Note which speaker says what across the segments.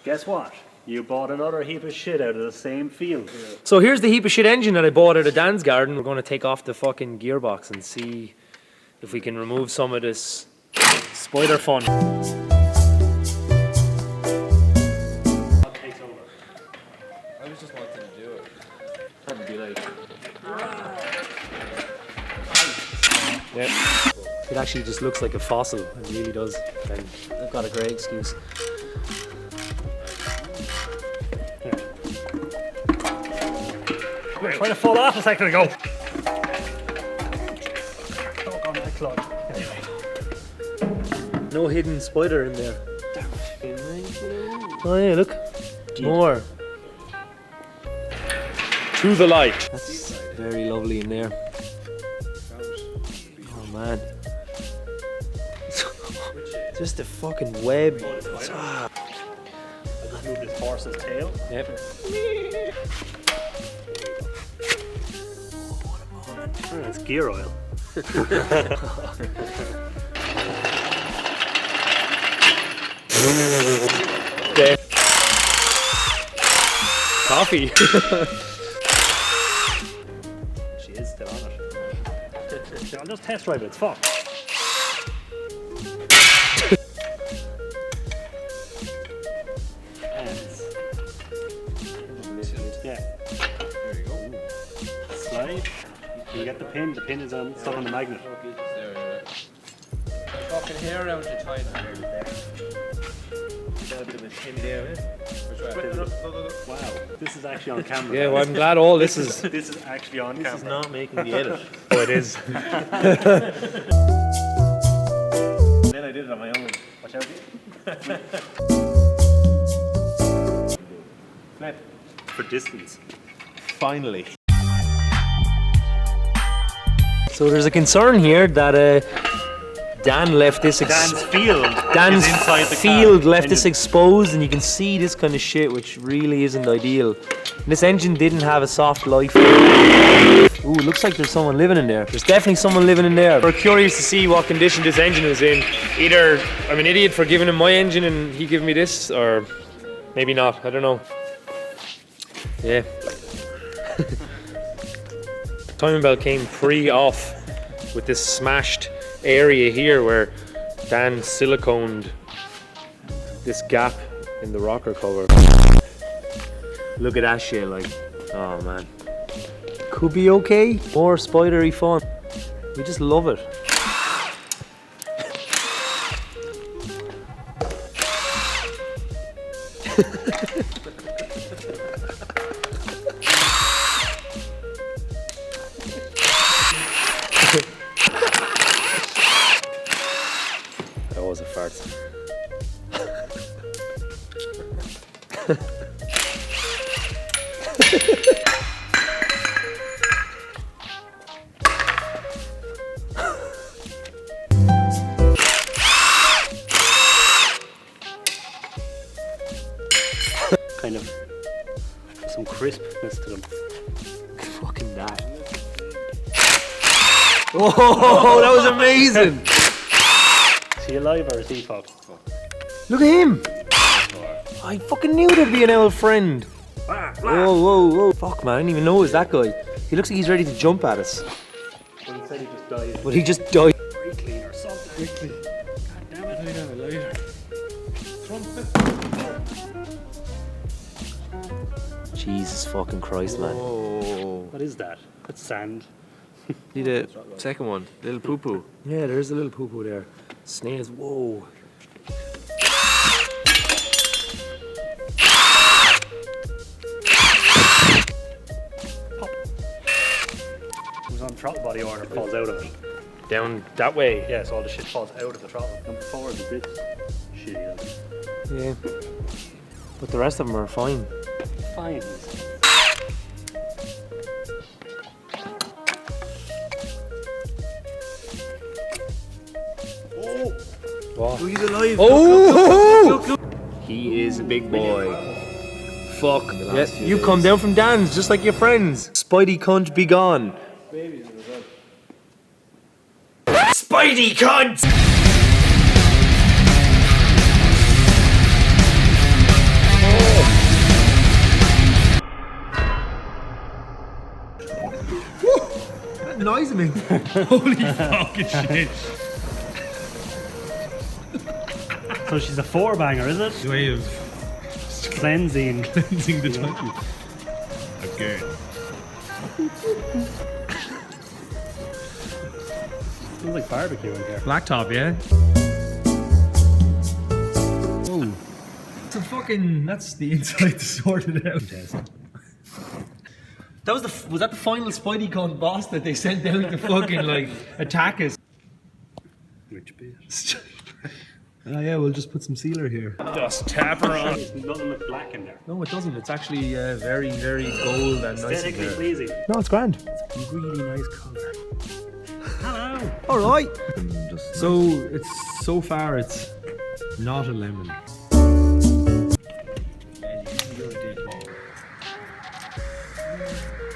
Speaker 1: Guess what? You bought another heap of shit out of the same field.
Speaker 2: So here's the heap of shit engine that I bought out of Dan's garden. We're going to take off the fucking gearbox and see if we can remove some of this spoiler fun.
Speaker 1: What takes over?
Speaker 3: I was just wanting to do it. Probably be like...
Speaker 2: Yeah. It actually just looks like a fossil. It really does. And I've got a great excuse.
Speaker 1: We're trying to fall off a second ago. Talk on that clock.
Speaker 2: No hidden spider in there. Oh yeah, look. More. To the light. That's very lovely in there. Oh man. Just a fucking web.
Speaker 1: I just moved this horse's tail.
Speaker 2: Yep.
Speaker 1: Oh, it's gear oil.
Speaker 2: Okay. Coffee.
Speaker 1: She is still on it. I'll just test drive it, it's fucked. Yeah.
Speaker 3: There you go.
Speaker 1: Slide. You get the pin. The pin is stuck on the magnet.
Speaker 3: There. Fucking hair around your tie now. Got a bit of a chin there, eh?
Speaker 1: Wow, this is actually on camera.
Speaker 2: Yeah, well, I'm glad all this is.
Speaker 1: This is actually on camera.
Speaker 2: This is not making the edit.
Speaker 1: Oh, it is.
Speaker 3: Then I did it on my own.
Speaker 1: Watch out.
Speaker 3: Flip.
Speaker 1: For distance.
Speaker 3: Finally.
Speaker 2: So there's a concern here that Dan left this.
Speaker 1: Dan's field.
Speaker 2: Dan's
Speaker 1: is inside the
Speaker 2: field
Speaker 1: car.
Speaker 2: left this exposed, and you can see this kind of shit, which really isn't ideal. And this engine didn't have a soft life. Ooh, looks like there's someone living in there. There's definitely someone living in there. We're curious to see what condition this engine is in. Either I'm an idiot for giving him my engine and he giving me this, or maybe not. I don't know. Yeah. Timing belt came pre-off with this smashed area here where Dan siliconed this gap in the rocker cover. Look at that shit, like, oh man. Could be okay. More spidery fun. We just love it. That was a fart.
Speaker 1: Kind of some crispness to them.
Speaker 2: Fucking that. Oh, that was amazing.
Speaker 1: Is he alive or is he fucked?
Speaker 2: Look at him. I fucking knew there'd be an old friend. Whoa. Fuck, man, I didn't even know it was that guy. He looks like he's ready to jump at us.
Speaker 1: Well, he said he just died.
Speaker 2: But he just died.
Speaker 1: Brake clean or something. God damn it.
Speaker 2: Jesus fucking Christ, man.
Speaker 3: Oh.
Speaker 1: What is that? That's sand.
Speaker 3: See the second one, little poo poo.
Speaker 2: Yeah, there's a little poo-poo there. Snails, whoa.
Speaker 1: Who's on throttle body order falls out of it.
Speaker 2: Down that way.
Speaker 1: Yeah, so all the shit falls out of the throttle. Number 4 is a bit shitty.
Speaker 2: Yeah. But the rest of them are fine.
Speaker 1: Fine.
Speaker 2: What?
Speaker 3: Oh, he's alive.
Speaker 2: Oh! He is a big boy. Fuck. Yes, you come down from Dan's just like your friends. Spidey cunt be gone. Spidey cunt!
Speaker 4: That noise I mean. Holy fucking shit.
Speaker 1: So she's a 4-banger, is it?
Speaker 4: Way of
Speaker 1: Cleansing.
Speaker 4: cleansing the title. Okay.
Speaker 1: Smells like barbecue in here.
Speaker 4: Blacktop, yeah? Oh. That's the inside to sort it out. That was that the final Spidey Con boss that they sent down to fucking like attack us?
Speaker 1: Which bit?
Speaker 4: Oh yeah, we'll just put some sealer here.
Speaker 2: Just tap her on.
Speaker 1: It doesn't look black in there.
Speaker 4: No, it doesn't. It's actually very, very gold and nice in
Speaker 1: Aesthetically
Speaker 4: there.
Speaker 1: pleasing.
Speaker 4: No, it's grand.
Speaker 1: It's a really nice colour. Hello.
Speaker 4: All right. So it's not a lemon.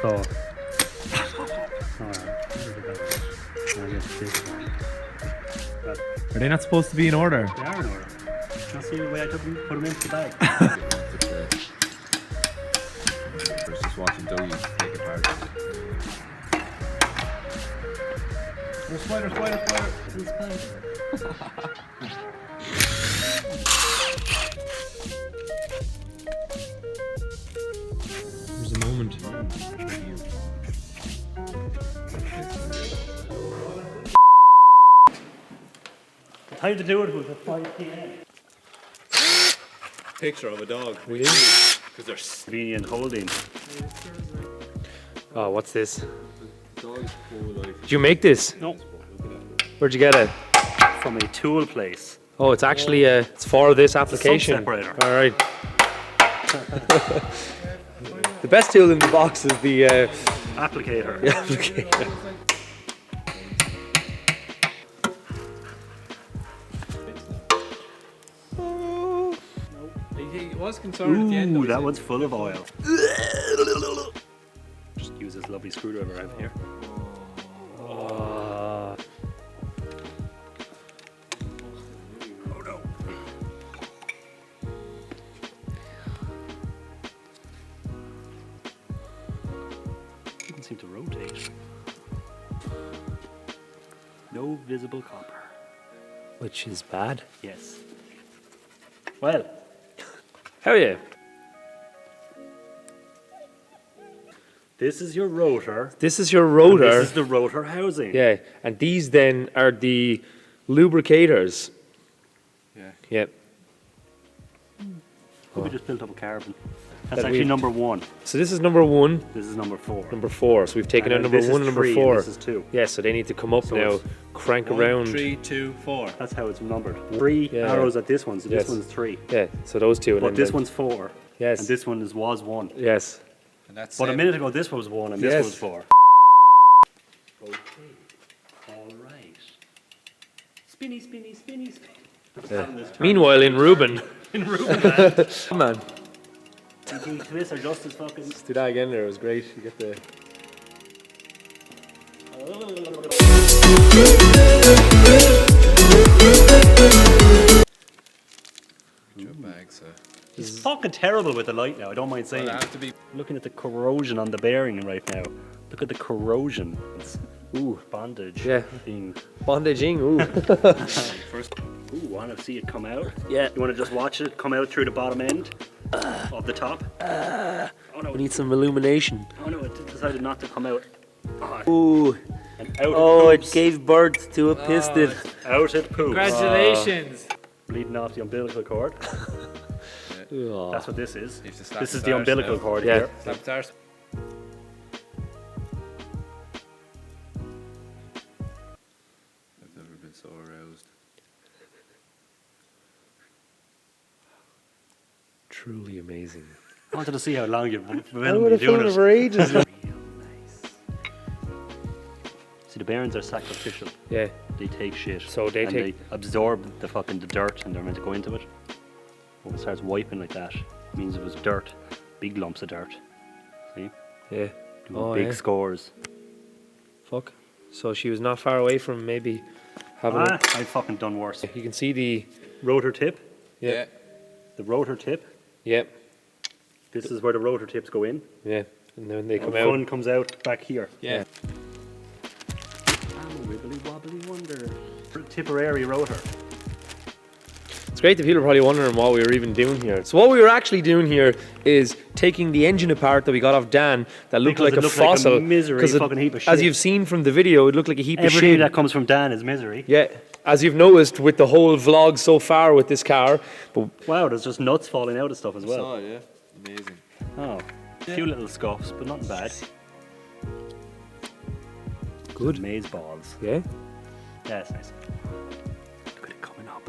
Speaker 1: So. Alright.
Speaker 4: Are they not supposed to be in order?
Speaker 1: They are in order. Now see the way I took them, put them into the bag.
Speaker 3: First just watching Dougie take apart.
Speaker 4: Spider. There's a moment.
Speaker 1: The time to do it was at 5 p.m.
Speaker 3: Picture of a dog.
Speaker 2: Really?
Speaker 3: Because they're
Speaker 1: Convenient holding.
Speaker 2: Oh, what's this?
Speaker 3: dogs full life.
Speaker 2: Did you make this?
Speaker 1: No,
Speaker 2: Where'd you get it?
Speaker 1: from a tool place.
Speaker 2: Oh, it's actually it's for this application.
Speaker 1: separator.
Speaker 2: All right. The best tool in the box is the
Speaker 1: Applicator.
Speaker 2: applicator.
Speaker 3: He was concerned at the end.
Speaker 1: Ooh, that one's full of oil. Just use this lovely screwdriver I have here.
Speaker 2: Oh,
Speaker 1: Oh no. Didn't seem to rotate. No visible copper.
Speaker 2: which is bad.
Speaker 1: Yes. Well,
Speaker 2: How are you?
Speaker 1: this is your rotor.
Speaker 2: This is your
Speaker 1: and
Speaker 2: rotor.
Speaker 1: This is the rotor housing.
Speaker 2: Yeah, and these then are the lubricators.
Speaker 3: Yeah.
Speaker 2: Yep.
Speaker 1: We just built up a carbon. That's
Speaker 2: That
Speaker 1: actually
Speaker 2: we-
Speaker 1: number 1.
Speaker 2: So this is number 1,
Speaker 1: This is number 4.
Speaker 2: number 4. So we've taken out
Speaker 1: And
Speaker 2: number
Speaker 1: this
Speaker 2: 1
Speaker 1: is
Speaker 2: and number
Speaker 1: 3,
Speaker 2: 4.
Speaker 1: This is 2.
Speaker 2: Yeah, so they need to come up
Speaker 1: So
Speaker 2: now,
Speaker 1: it's
Speaker 2: crank
Speaker 3: 1,
Speaker 2: around.
Speaker 3: 3, 2, 4.
Speaker 1: That's how it's numbered. 3
Speaker 2: Yeah.
Speaker 1: arrows at this one, so
Speaker 2: Yes.
Speaker 1: this one's 3.
Speaker 2: Yeah, so those two. And
Speaker 1: But
Speaker 2: then
Speaker 1: this
Speaker 2: the-
Speaker 1: one's 4.
Speaker 2: Yes.
Speaker 1: And this one was 1.
Speaker 2: Yes.
Speaker 3: And that's
Speaker 1: But a
Speaker 3: 7.
Speaker 1: minute ago, this was 1 and this
Speaker 2: Yes.
Speaker 1: was 4. Okay. All right. Spinny, spinny, spinny, spinny.
Speaker 2: Yeah. Meanwhile, in Reuben.
Speaker 1: In Reuben, man.
Speaker 2: Come on.
Speaker 1: Thinking twists are just as fucking.
Speaker 2: Let's do that again there. It was great. You get the.
Speaker 3: Your bag, so.
Speaker 1: It's fucking terrible with the light now, I don't mind saying.
Speaker 3: Well, it has to be.
Speaker 1: Looking at the corrosion on the bearing right now. Look at the corrosion. It's, ooh, bondage.
Speaker 2: Yeah.
Speaker 1: Being,
Speaker 2: Bondaging. Ooh.
Speaker 1: first, ooh, want to see it come out?
Speaker 2: Yeah.
Speaker 1: You want to just watch it come out through the bottom end of the top? Oh no!
Speaker 2: We need some illumination.
Speaker 1: Oh no! It decided not to come out. Oh,
Speaker 2: Ooh.
Speaker 1: and out
Speaker 2: Oh,
Speaker 1: it
Speaker 2: it
Speaker 1: poops.
Speaker 2: gave birth to a piston.
Speaker 1: Out it poops.
Speaker 2: Congratulations.
Speaker 1: Bleeding off the umbilical cord.
Speaker 2: Oh.
Speaker 1: That's what this is.
Speaker 3: You have to slap
Speaker 1: This is
Speaker 3: the
Speaker 1: the
Speaker 3: tires
Speaker 1: umbilical
Speaker 3: now.
Speaker 1: cord
Speaker 2: Yeah.
Speaker 1: here.
Speaker 3: Slap the tires. I've never been so aroused.
Speaker 2: Truly amazing.
Speaker 1: I wanted to see how long you've
Speaker 2: I
Speaker 1: been
Speaker 2: would have
Speaker 1: doing
Speaker 2: filmed it
Speaker 1: it.
Speaker 2: for ages.
Speaker 1: Real nice. See, the bearings are sacrificial.
Speaker 2: Yeah.
Speaker 1: They take shit.
Speaker 2: So they
Speaker 1: and
Speaker 2: take-
Speaker 1: they absorb the fucking the dirt, and they're meant to go into it. When it starts wiping like that, it means it was dirt, big lumps of dirt. See,
Speaker 2: Yeah.
Speaker 1: doing
Speaker 2: Oh,
Speaker 1: big
Speaker 2: yeah.
Speaker 1: scores.
Speaker 2: Fuck. So she was not far away from maybe having
Speaker 1: I fucking done worse.
Speaker 2: You can see the
Speaker 1: Rotor tip.
Speaker 3: Yeah.
Speaker 1: The rotor tip.
Speaker 2: Yep.
Speaker 1: This is where the rotor tips go in.
Speaker 2: Yeah. And then they
Speaker 1: And
Speaker 2: come
Speaker 1: the
Speaker 2: out.
Speaker 1: fun comes out back here.
Speaker 3: Yeah.
Speaker 1: I'm a wibbly wobbly wonder. Tipperary rotor.
Speaker 2: It's great that people are probably wondering what we were even doing here. So what we were actually doing here is taking the engine apart that we got off Dan that looked
Speaker 1: Because
Speaker 2: like
Speaker 1: it
Speaker 2: a
Speaker 1: looked like a
Speaker 2: fossil.
Speaker 1: misery
Speaker 2: 'Cause
Speaker 1: fucking heap of
Speaker 2: as
Speaker 1: shit.
Speaker 2: you've seen from the video, it looked like a heap of
Speaker 1: Everything
Speaker 2: shit.
Speaker 1: that comes from Dan is misery.
Speaker 2: Yeah, as you've noticed with the whole vlog so far with this car. But
Speaker 1: Wow, there's just nuts falling out of stuff as well.
Speaker 3: Saw it, yeah. Amazing.
Speaker 1: Oh, a few little scuffs, but nothing bad.
Speaker 2: good.
Speaker 1: Maze balls.
Speaker 2: Yeah.
Speaker 1: Yeah, it's nice. Look at it coming up.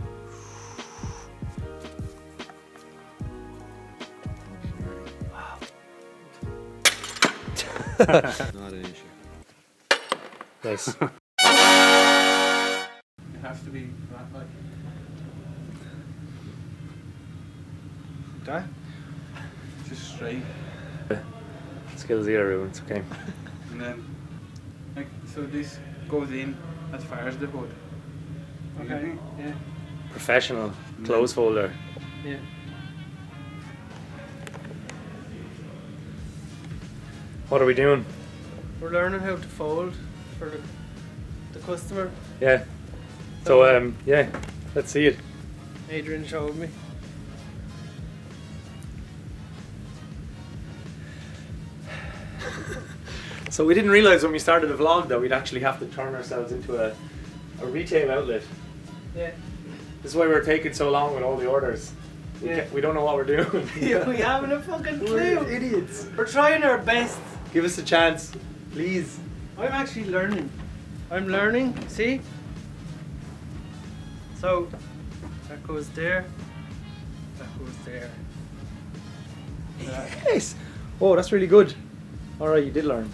Speaker 3: Not an issue.
Speaker 2: Nice.
Speaker 5: It has to be flat like that. Just straight.
Speaker 2: Skill 0, it's okay.
Speaker 5: And then, like, so this goes in as far as the hood. Okay, yeah.
Speaker 2: Professional clothes folder.
Speaker 5: Yeah.
Speaker 2: What are we doing?
Speaker 5: We're learning how to fold for the customer.
Speaker 2: Yeah. So yeah, let's see it.
Speaker 5: Adrian showed me.
Speaker 2: So we didn't realize when we started the vlog that we'd actually have to turn ourselves into a retail outlet.
Speaker 5: Yeah.
Speaker 2: This is why we're taking so long with all the orders.
Speaker 5: Yeah.
Speaker 2: We don't know what we're doing.
Speaker 5: We haven't a fucking clue.
Speaker 2: We're idiots.
Speaker 5: We're trying our best.
Speaker 2: Give us a chance, please.
Speaker 5: I'm actually learning. I'm learning, see? So, that goes there. That goes there.
Speaker 2: Yes. Oh, that's really good. All right, you did learn.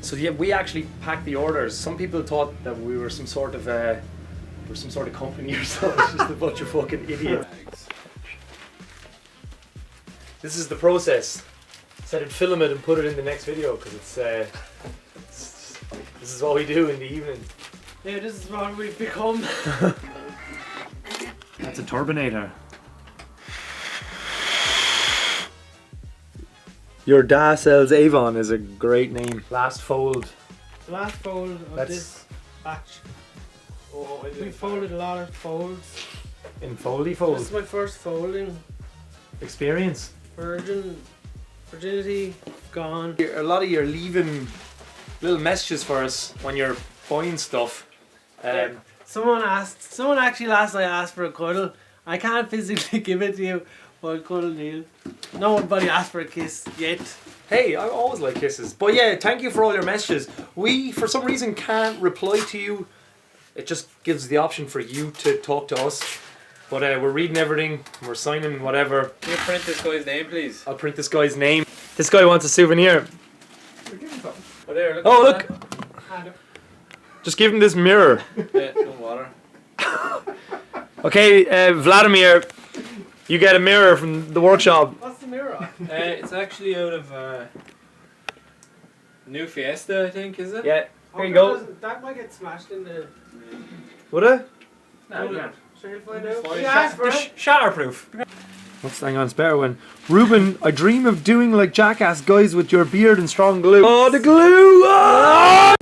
Speaker 2: So yeah, we actually packed the orders. Some people thought that we were some sort of company or something. Just a bunch of fucking idiots. This is the process. Said I'd film it and put it in the next video because this is what we do in the evening.
Speaker 5: Yeah, this is what we've become.
Speaker 2: That's a turbinator. Your Da sells Avon is a great name. Last fold.
Speaker 5: The last fold of
Speaker 2: That's-
Speaker 5: this batch. We folded a lot of folds.
Speaker 2: In foldy
Speaker 5: This
Speaker 2: fold.
Speaker 5: is my first folding.
Speaker 2: Experience.
Speaker 5: Virginity gone.
Speaker 2: A lot of you are leaving little messages for us when you're buying stuff.
Speaker 5: Someone actually last night asked for a cuddle. I can't physically give it to you, but cuddle deal. Nobody asked for a kiss yet.
Speaker 2: Hey, I always like kisses. But yeah, thank you for all your messages. We, for some reason, can't reply to you. It just gives the option for you to talk to us. But we're reading everything, we're signing whatever.
Speaker 3: Can you print this guy's name, please?
Speaker 2: I'll print this guy's name. This guy wants a souvenir.
Speaker 3: Oh, there, look.
Speaker 2: Oh, look! Just give him this mirror.
Speaker 3: Yeah, no water.
Speaker 2: Okay, Vladimir, you get a mirror from the workshop.
Speaker 5: What's the mirror?
Speaker 3: It's actually out of new Fiesta, I think, is it?
Speaker 2: Yeah, here you go.
Speaker 5: That might get smashed in the...
Speaker 2: Would it?
Speaker 3: No, you can't.
Speaker 5: Sure you'll find out.
Speaker 3: Fine.
Speaker 5: You asked for it.
Speaker 2: Shatterproof. What's hang on? It's better when Ruben. I dream of doing like jackass guys with your beard and strong glue. Oh, the glue! Ah!